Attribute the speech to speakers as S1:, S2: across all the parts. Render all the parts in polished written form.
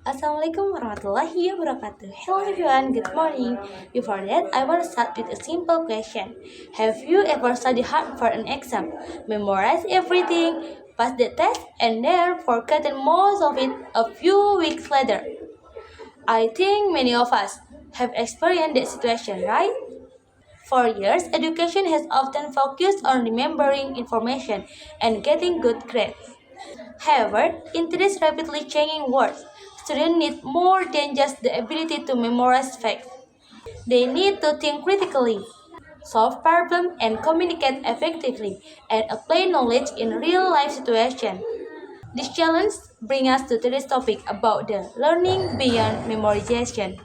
S1: Assalamualaikum warahmatullahi wabarakatuh. Hello everyone, good morning. Before that, I want to start with a simple question. Have you ever studied hard for an exam, memorized everything, passed the test, and then forgotten most of it a few weeks later? I think many of us have experienced that situation, right? For years, education has often focused on remembering information and getting good grades. However, in today's rapidly changing world, students need more than just the ability to memorize facts. They need to think critically, solve problems, and communicate effectively, and apply knowledge in real-life situations. This challenge brings us to today's topic about the learning beyond memorization.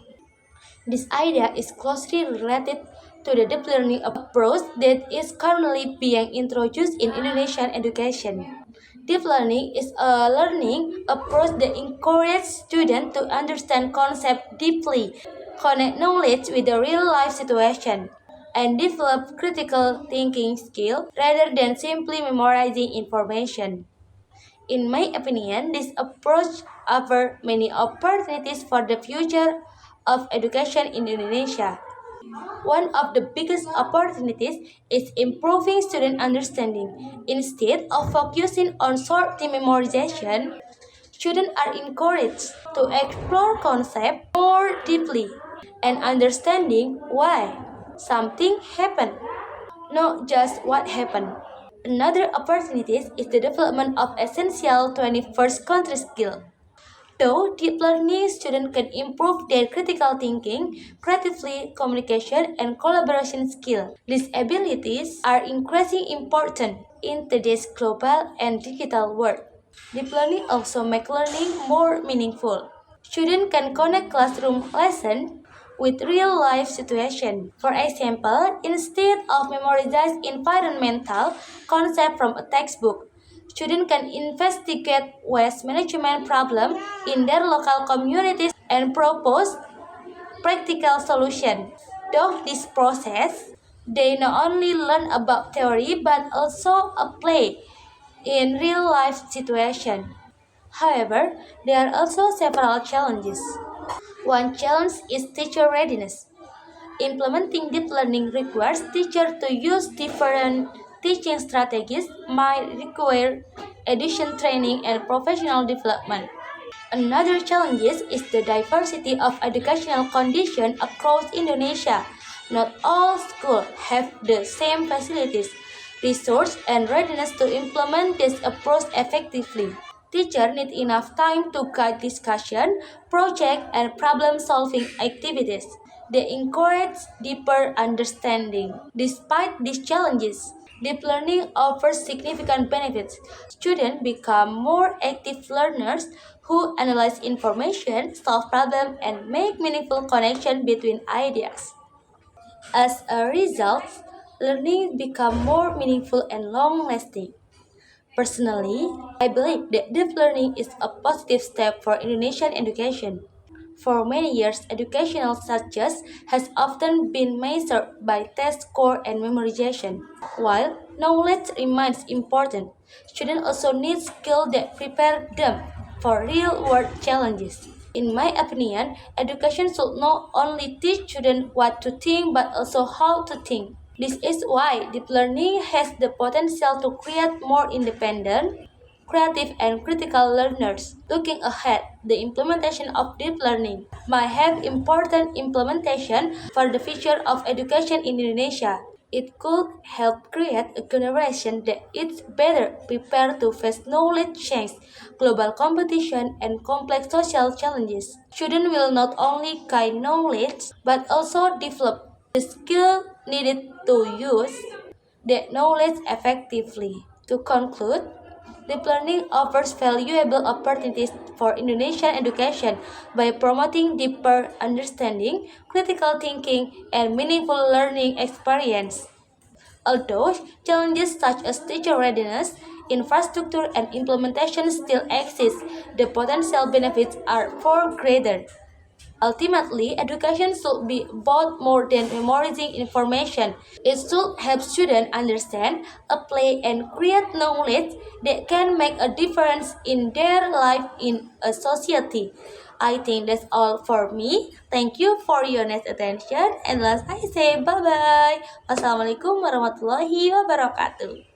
S1: This idea is closely related to the deep learning approach that is currently being introduced in Indonesian education. Deep learning is a learning approach that encourages students to understand concepts deeply, connect knowledge with the real life situation, and develop critical thinking skill rather than simply memorizing information. In my opinion, this approach offers many opportunities for the future of education in Indonesia. One of the biggest opportunities is improving student understanding. Instead of focusing on short-term memorization, students are encouraged to explore concepts more deeply and understanding why something happened, not just what happened. Another opportunity is the development of essential 21st century skills. Though deep learning students can improve their critical thinking, creativity, communication, and collaboration skills. These abilities are increasingly important in today's global and digital world. Deep learning also makes learning more meaningful. Students can connect classroom lessons with real-life situations. For example, instead of memorizing environmental concepts from a textbook, students can investigate waste management problems in their local communities and propose practical solutions. Through this process, they not only learn about theory but also apply in real life situations. However, there are also several challenges. One challenge is teacher readiness. Implementing deep learning requires teachers to use different teaching strategies, might require additional training and professional development. Another challenge is the diversity of educational conditions across Indonesia. Not all schools have the same facilities, resources, and readiness to implement this approach effectively. Teachers need enough time to guide discussion, project, and problem-solving activities. They encourage deeper understanding. Despite these challenges, deep learning offers significant benefits. Students become more active learners who analyze information, solve problems, and make meaningful connections between ideas. As a result, learning becomes more meaningful and long-lasting. Personally, I believe that deep learning is a positive step for Indonesian education. For many years, educational success has often been measured by test score and memorization. While knowledge remains important, students also need skills that prepare them for real-world challenges. In my opinion, education should not only teach students what to think but also how to think. This is why deep learning has the potential to create more independent, creative, and critical learners. Looking ahead, the implementation of deep learning might have important implementation for the future of education in Indonesia. It could help create a generation that is better prepared to face knowledge change, global competition, and complex social challenges. Students will not only gain knowledge but also develop the skill needed to use that knowledge effectively. To conclude, deep learning offers valuable opportunities for Indonesian education by promoting deeper understanding, critical thinking, and meaningful learning experience. Although challenges such as teacher readiness, infrastructure, and implementation still exist, the potential benefits are far greater. Ultimately, education should be about more than memorizing information. It should help students understand, apply, and create knowledge that can make a difference in their life in a society. I think that's all for me. Thank you for your nice attention. And last I say bye bye. Wassalamualaikum warahmatullahi wabarakatuh.